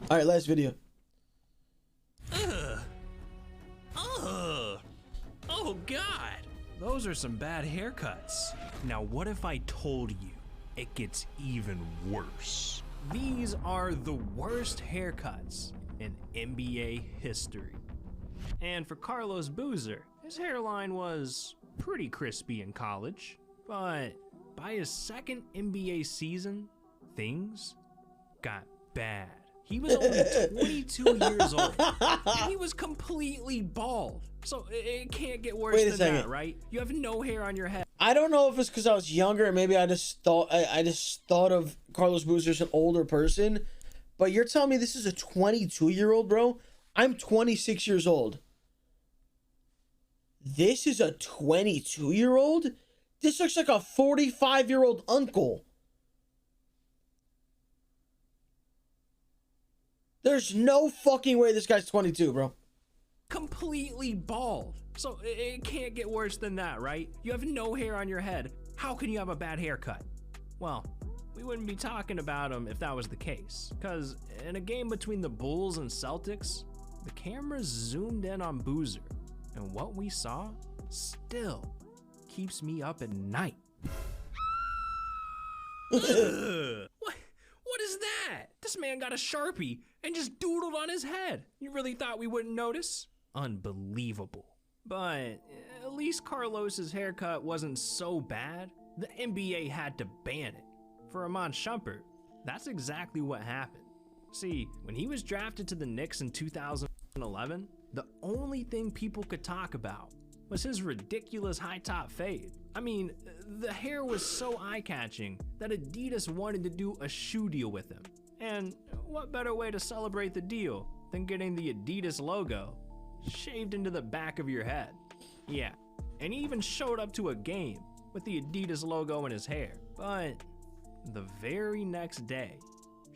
All right, last video. Oh God, those are some bad haircuts. Now what if I told you it gets even worse? These are the worst haircuts in NBA history. And for Carlos Boozer, his hairline was pretty crispy in college, but by his second NBA season, things got bad. He was only 22 years old, and he was completely bald. So it can't get worse than that, right? You have no hair on your head. I don't know if it's because I was younger, and maybe I just thought of Carlos Boozer as an older person. But you're telling me this is a 22-year-old, bro? I'm 26 years old. This is a 22-year-old? This looks like a 45-year-old uncle. There's no fucking way this guy's 22, bro. Completely bald. So it can't get worse than that, right? You have no hair on your head. How can you have a bad haircut? Well, we wouldn't be talking about him if that was the case. Because in a game between the Bulls and Celtics, the cameras zoomed in on Boozer. And what we saw still keeps me up at night. What is that? This man got a Sharpie and just doodled on his head. You really thought we wouldn't notice? Unbelievable. But at least Carlos's haircut wasn't so bad. The NBA had to ban it. For Iman Shumpert, that's exactly what happened. See, when he was drafted to the Knicks in 2011, the only thing people could talk about was his ridiculous high top fade. I mean, the hair was so eye-catching that Adidas wanted to do a shoe deal with him. And what better way to celebrate the deal than getting the Adidas logo shaved into the back of your head? Yeah, and he even showed up to a game with the Adidas logo in his hair. But the very next day,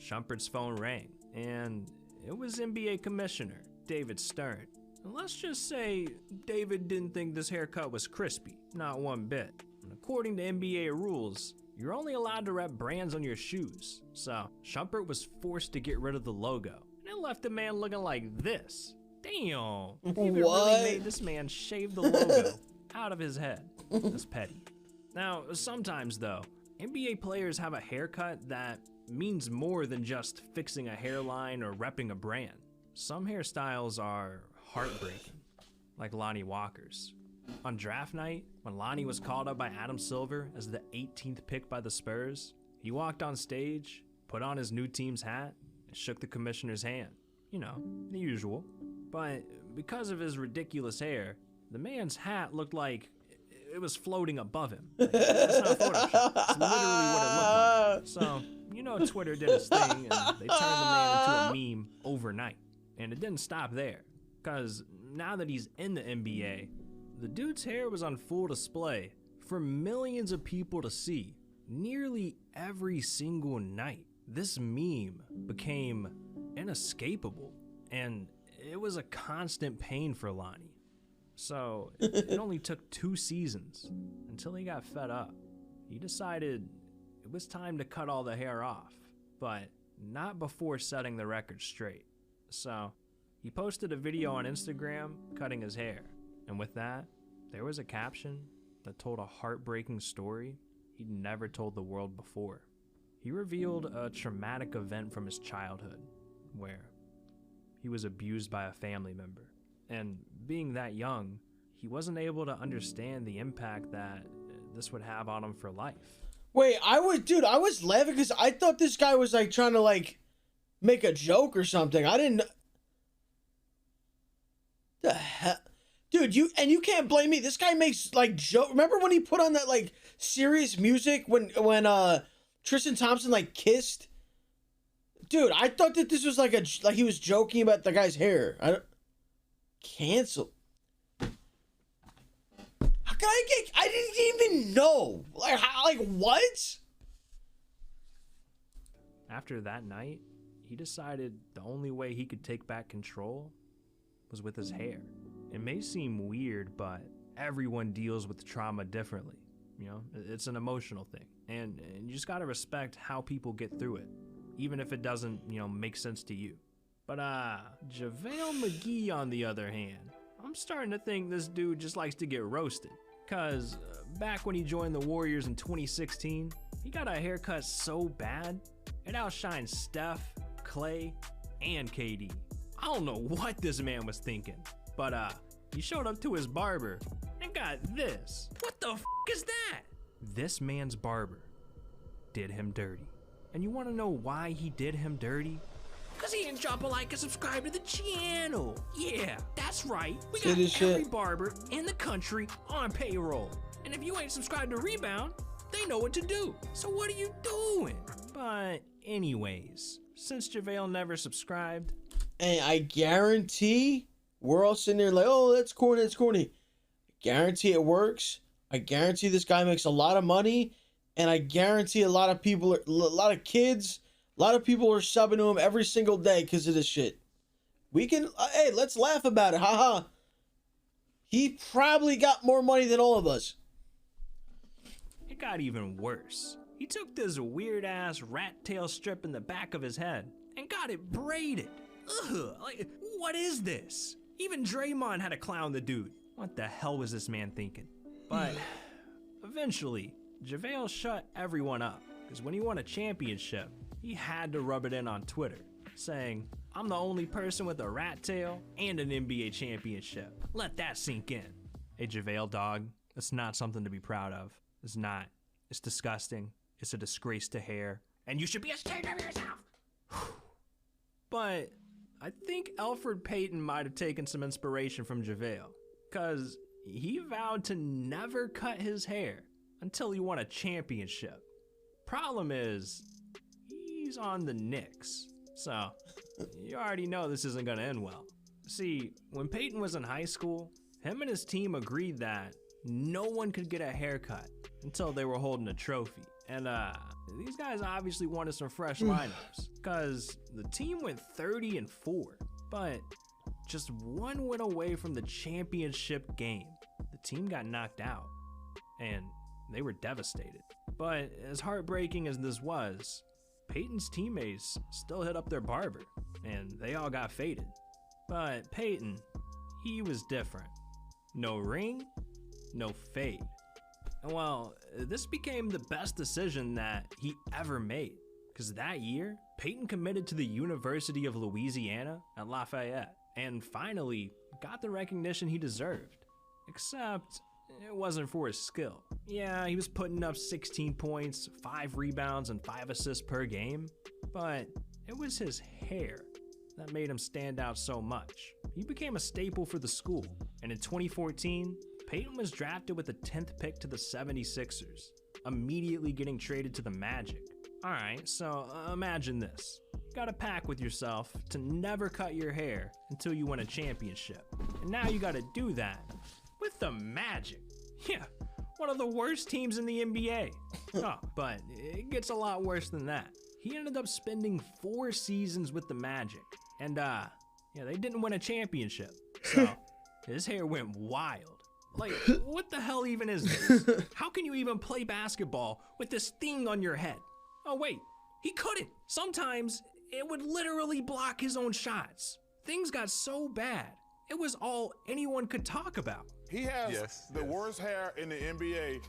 Shumpert's phone rang, and it was NBA Commissioner David Stern. And let's just say David didn't think this haircut was crispy, not one bit. And according to NBA rules, you're only allowed to rep brands on your shoes. So Shumpert was forced to get rid of the logo, and it left the man looking like this. Damn, David really made this man shave the logo out of his head. That's petty. Now, sometimes though, NBA players have a haircut that means more than just fixing a hairline or repping a brand. Some hairstyles are heartbreaking, like Lonnie Walker's. On draft night, when Lonnie was called up by Adam Silver as the 18th pick by the Spurs, he walked on stage, put on his new team's hat, and shook the commissioner's hand. You know, the usual. But because of his ridiculous hair, the man's hat looked like it was floating above him. Like, that's not Photoshop. It's literally what it looked like. So, you know, Twitter did its thing, and they turned the man into a meme overnight. And it didn't stop there, because now that he's in the NBA, the dude's hair was on full display for millions of people to see nearly every single night. This meme became inescapable, and it was a constant pain for Lonnie. So it only took 2 seasons until he got fed up. He decided it was time to cut all the hair off, but not before setting the record straight. So he posted a video on Instagram cutting his hair, and with that, there was a caption that told a heartbreaking story he'd never told the world before. He revealed a traumatic event from his childhood where he was abused by a family member. And being that young, he wasn't able to understand the impact that this would have on him for life. Wait, I was laughing because I thought this guy was like trying to like make a joke or something. I didn't. The hell, dude, you can't blame me. This guy makes like joke. Remember when he put on that like serious music when Tristan Thompson like kissed? Dude, I thought that this was like he was joking about the guy's hair. Cancel. How can I didn't even know. Like what? After that night, he decided the only way he could take back control was with his hair. It may seem weird, but everyone deals with trauma differently. You know, it's an emotional thing, and you just gotta respect how people get through it, even if it doesn't, make sense to you. But JaVale McGee, on the other hand, I'm starting to think this dude just likes to get roasted. Cause back when he joined the Warriors in 2016, he got a haircut so bad, it outshined Steph, Clay, and KD. I don't know what this man was thinking, but he showed up to his barber and got this. What the f is that? This man's barber did him dirty. And you wanna know why he did him dirty? Cause he didn't drop a like and subscribe to the channel. Yeah, that's right. We got every barber in the country on payroll. And if you ain't subscribed to Rebound, they know what to do. So what are you doing? But anyways, since JaVale never subscribed. And I guarantee we're all sitting there like, oh, that's corny, that's corny. I guarantee it works. I guarantee this guy makes a lot of money. And I guarantee a lot of people, a lot of kids, a lot of people are subbing to him every single day because of this shit. We can, hey, let's laugh about it. Haha. He probably got more money than all of us. It got even worse. He took this weird ass rat tail strip in the back of his head and got it braided. Ugh, like, what is this? Even Draymond had to clown the dude. What the hell was this man thinking? But eventually, JaVale shut everyone up because when he won a championship, he had to rub it in on Twitter, saying, I'm the only person with a rat tail and an NBA championship. Let that sink in. Hey, JaVale, dog, that's not something to be proud of. It's not. It's disgusting. It's a disgrace to hair. And you should be ashamed of yourself. But I think Elfrid Payton might have taken some inspiration from JaVale, because he vowed to never cut his hair until he won a championship. Problem is, he's on the Knicks, so you already know this isn't gonna end well. See, when Payton was in high school, him and his team agreed that no one could get a haircut until they were holding a trophy. And these guys obviously wanted some fresh lineups, because the team went 30-4, but just one went away from the championship game. The team got knocked out, and they were devastated. But as heartbreaking as this was, Payton's teammates still hit up their barber, and they all got faded. But Payton, he was different. No ring, no fade. And well, this became the best decision that he ever made, because that year, Payton committed to the University of Louisiana at Lafayette, and finally got the recognition he deserved. Except, it wasn't for his skill. Yeah, he was putting up 16 points, 5 rebounds, and 5 assists per game, but it was his hair that made him stand out so much. He became a staple for the school, and in 2014, Payton was drafted with the 10th pick to the 76ers, immediately getting traded to the Magic. Alright, so imagine this. You got a pact with yourself to never cut your hair until you win a championship. And now you gotta do that with the Magic. Yeah, one of the worst teams in the NBA. Oh, but it gets a lot worse than that. He ended up spending 4 seasons with the Magic. And yeah, they didn't win a championship. So his hair went wild. Like, what the hell even is this? How can you even play basketball with this thing on your head? Oh wait, he couldn't. Sometimes it would literally block his own shots. Things got so bad, it was all anyone could talk about. He has the worst hair in the NBA.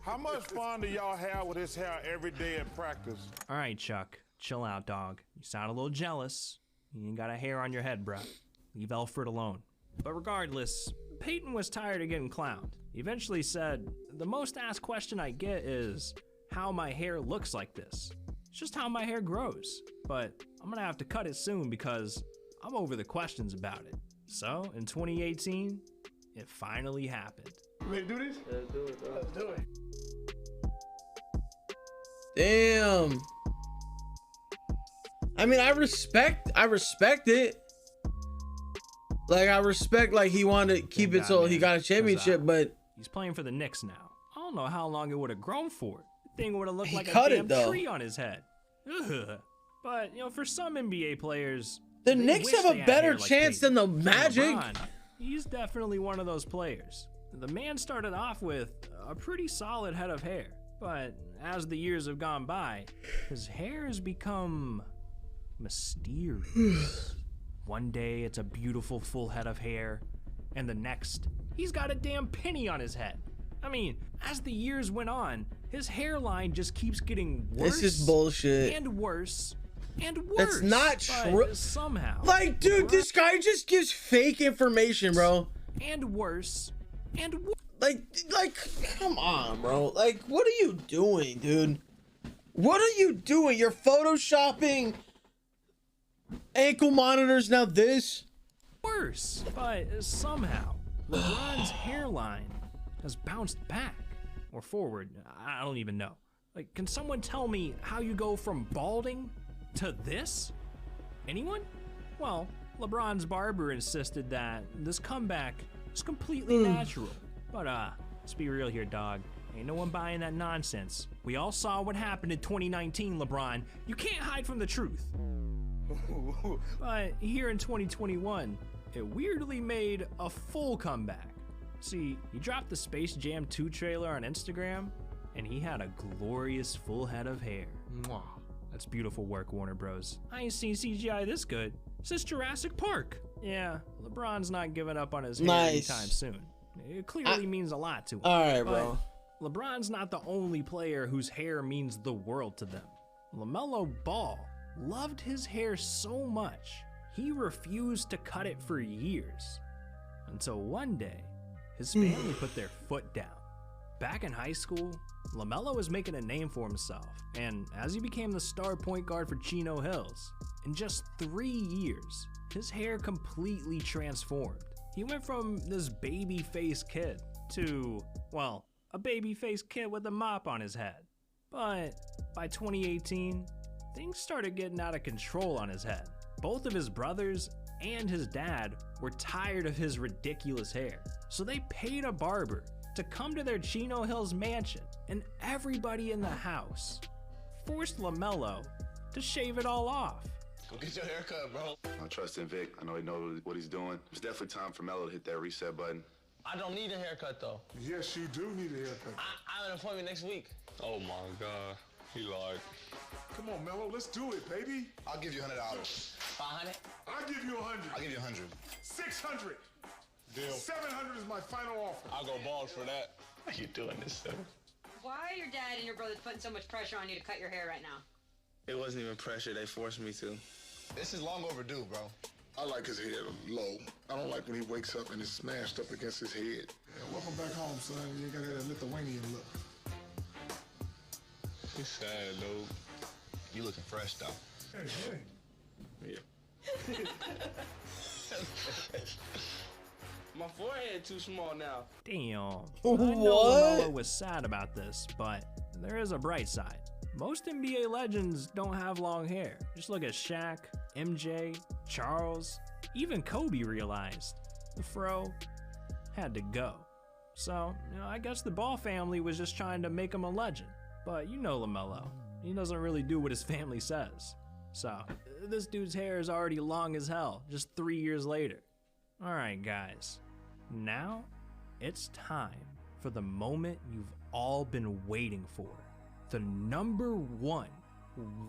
How much fun do y'all have with his hair every day at practice? All right, Chuck, chill out, dog. You sound a little jealous. You ain't got a hair on your head, bruh. Leave Elfrid alone. But regardless, Payton was tired of getting clowned. He eventually said, the most asked question I get is how my hair looks like this. It's just how my hair grows. But I'm gonna have to cut it soon because I'm over the questions about it. So in 2018, it finally happened. You ready to do this? Let's do it, bro. Let's do it. Damn. I mean, I respect it. Like, I respect, like, he wanted to keep it so he got a championship, but he's playing for the Knicks now. I don't know how long it would have grown for. The thing would have looked like a damn tree on his head. Ugh. But, you know, for some NBA players, the Knicks have a better chance than the Magic. LeBron, he's definitely one of those players. The man started off with a pretty solid head of hair, but as the years have gone by, his hair has become mysterious. One day it's a beautiful full head of hair, and the next, he's got a damn penny on his head. I mean, as the years went on, his hairline just keeps getting worse. This is bullshit. And worse. And worse. That's not true. Somehow. Like, dude, this guy just gives fake information, bro. And worse. And worse. Like, come on, bro. Like, what are you doing, dude? What are you doing? You're photoshopping ankle monitors, now this? Worse. But somehow, LeBron's hairline has bounced back. Or forward. I don't even know. Like, can someone tell me how you go from balding to this? Anyone? Well, LeBron's barber insisted that this comeback is completely natural. But let's be real here, dog. Ain't no one buying that nonsense. We all saw what happened in 2019, LeBron. You can't hide from the truth. But here in 2021, it weirdly made a full comeback. See, he dropped the Space Jam 2 trailer on Instagram, and he had a glorious full head of hair. Mwah. That's beautiful work, Warner Bros. I ain't seen CGI this good since Jurassic Park. Yeah, LeBron's not giving up on his hair anytime soon. It clearly means a lot to him. Alright, bro. LeBron's not the only player whose hair means the world to them. LaMelo Ball loved his hair so much, he refused to cut it for years. Until one day, his family put their foot down. Back in high school, LaMelo was making a name for himself, and as he became the star point guard for Chino Hills, in just 3 years, his hair completely transformed. He went from this baby-faced kid to, well, a baby-faced kid with a mop on his head. But by 2018, things started getting out of control on his head. Both of his brothers and his dad were tired of his ridiculous hair, so they paid a barber to come to their Chino Hills mansion, and everybody in the house forced LaMelo to shave it all off. Go get your haircut, bro. I trust in Vic. I know he knows what he's doing. It's definitely time for Melo to hit that reset button. I don't need a haircut, though. Yes, you do need a haircut. I have an appointment next week. Oh my God, he lied. Come on, Mello, let's do it, baby. I'll give you $100. 500? I'll give you 100. I'll give you 100. 600. Deal. 700 is my final offer. I'll go bald for that. How you doing this, sir? Why are your dad and your brothers putting so much pressure on you to cut your hair right now? It wasn't even pressure. They forced me to. This is long overdue, bro. I like his head low. I don't like when he wakes up and it's smashed up against his head. Yeah, welcome back home, son. You ain't got that Lithuanian look. He's sad, dude. You looking fresh, though. Hey. Yeah. My forehead too small now. Damn. What? I know LaMelo was sad about this, but there is a bright side. Most NBA legends don't have long hair. Just look at Shaq, MJ, Charles, even Kobe realized the fro had to go. So, I guess the Ball family was just trying to make him a legend. But you know LaMelo, he doesn't really do what his family says. So, this dude's hair is already long as hell, just 3 years later. Alright guys, now it's time for the moment you've all been waiting for. The #1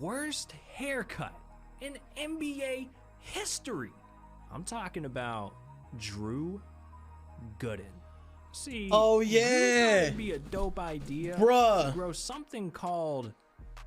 worst haircut in NBA history. I'm talking about Drew Gooden. See, oh Drew yeah, thought it'd be a dope idea bruh, to grow something called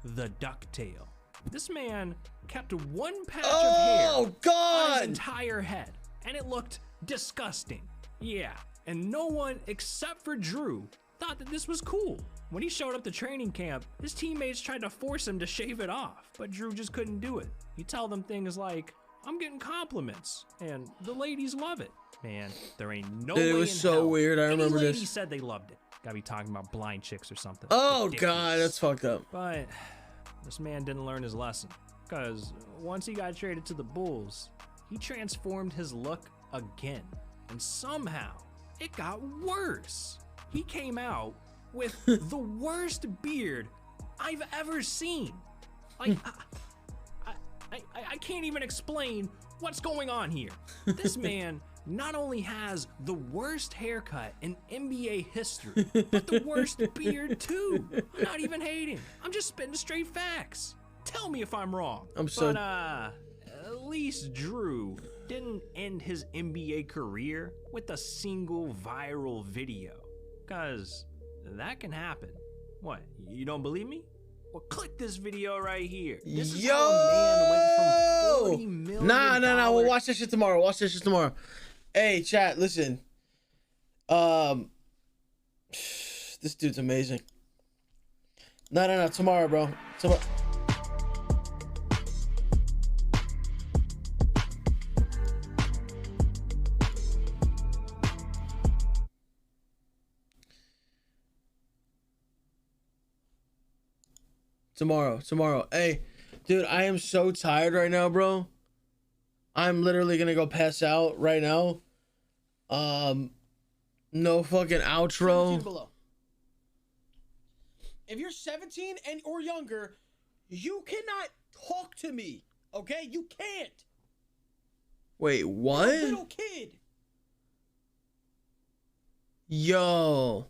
the ducktail. This man kept one patch of hair on his entire head, and it looked disgusting. Yeah, and no one except for Drew thought that this was cool. When he showed up to training camp, his teammates tried to force him to shave it off, but Drew just couldn't do it. You tell them things like, I'm getting compliments, and the ladies love it. Man, there ain't no way it was in so hell weird. I remember any this. lady said they loved it. Gotta be talking about blind chicks or something. Oh Ridiculous. god, that's fucked up. But this man didn't learn his lesson, because once he got traded to the Bulls, he transformed his look again, and somehow it got worse. He came out with the worst beard I've ever seen. Like, I can't even explain what's going on here. This man not only has the worst haircut in NBA history, but the worst beard too. I'm not even hating. I'm just spitting straight facts. Tell me if I'm wrong. I'm so... But at least Drew didn't end his NBA career with a single viral video. Cause that can happen. What, you don't believe me? Well, click this video right here. This is how a man went from $40 million. Nah. We'll watch this shit tomorrow. Hey, chat, listen. This dude's amazing. No. Tomorrow, bro. Tomorrow. Tomorrow. Hey, dude, I am so tired right now, bro. I'm literally gonna go pass out right now. No fucking outro. If you're 17 and or younger, you cannot talk to me. Okay? You can't. Wait, what? You're a little kid. Yo.